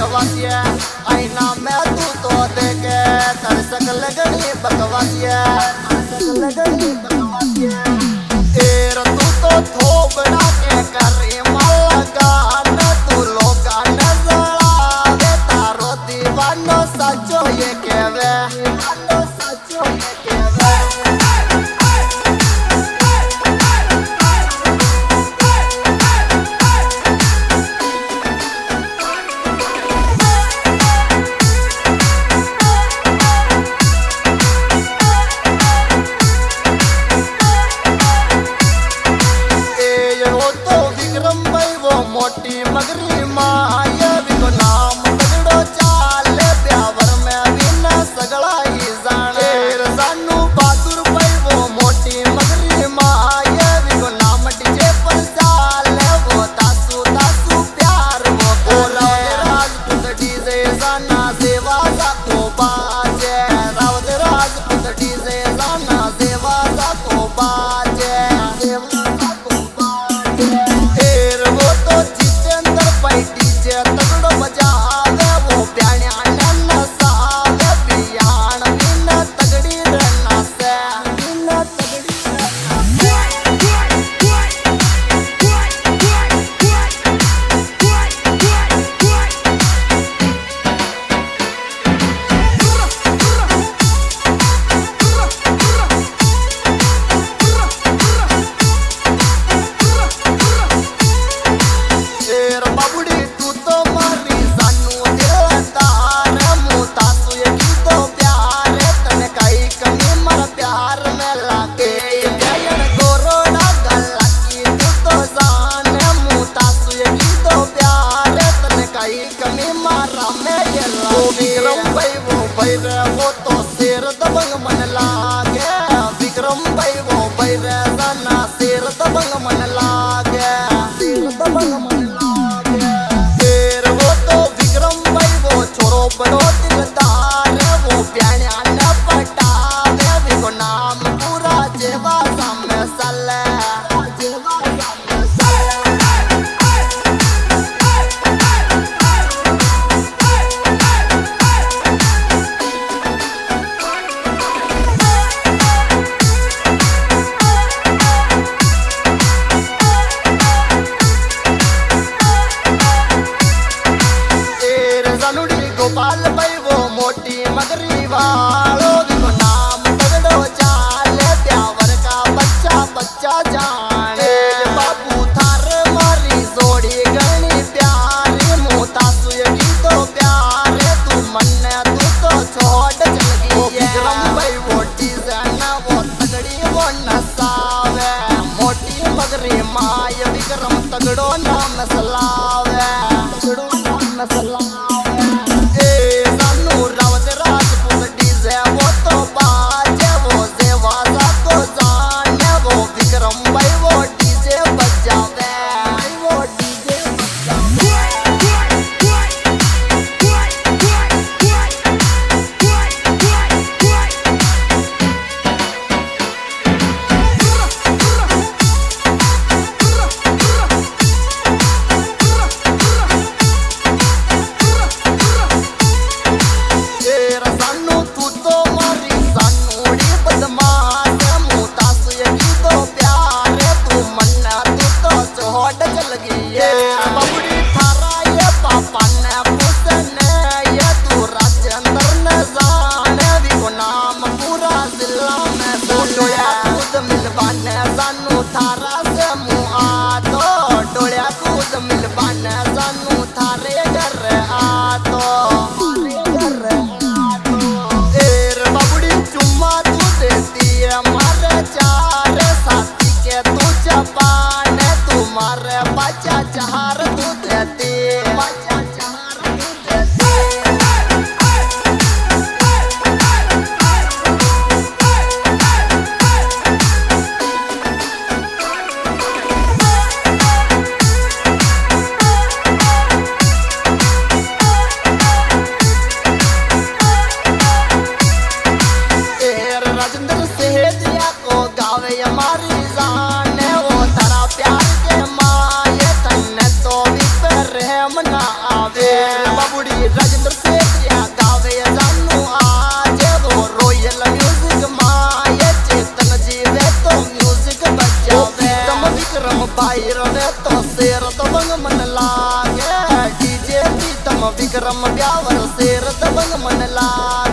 बकवासिया आईना में तू तो देखे तर सकल गणी बकवासिया सकल गणी बकवासिया तेरा तू तो थोबड़ा के करे माला गान तू लोगा नजरा दे तारो दीवानो सचो ये कहवे दीवानो सचो ये कहवे मोटी मगरी माया बिको नाम तगड़ो चाल प्यावर में भी न सगड़ाई जाने सानू बहादुर भाई वो मोटी मगरी माया बिको नाम डीजे पर चाल वो तासू तासू प्यार वो करे राजपूत डीजे जाना सेवा को बाजे रावत राजपूत डीजे जाना सेवा को बाजे तगड़ो बजा दे वो प्याने आनंद साग बियान बिना तगड़ी रहना से बिना तगड़ी वो तो शेर दबंग मन लागे विक्रम भाई वो बैरे जाना शेर दबंग मन लागे शेर दबंग मन लागे शेर वो तो विक्रम भाई वो छोरो बड़ो दिलदार वो प्याने आने पटावे विको नाम पूरा जेवा सामने सले जेवा सामने गोपाल भाई वो मोटी मगरी वालो देखो नाम तगड़ो चाल प्यावर का बच्चा बच्चा जाने बाबू थार मारी जोड़ी गणी प्यारी मोता सुयगी तो प्यारे तू मन तू तो छोड़ चल गई विक्रम भाई वो डिजाइन वो तगड़ी वो नसावे मोटी मगरी माय विक्रम तगड़ो नाम सलावे तगड़ो नाम सलावे मन लागे डीजे प्रीतम विक्रम ब्यावर शेर दबंग मन लागे।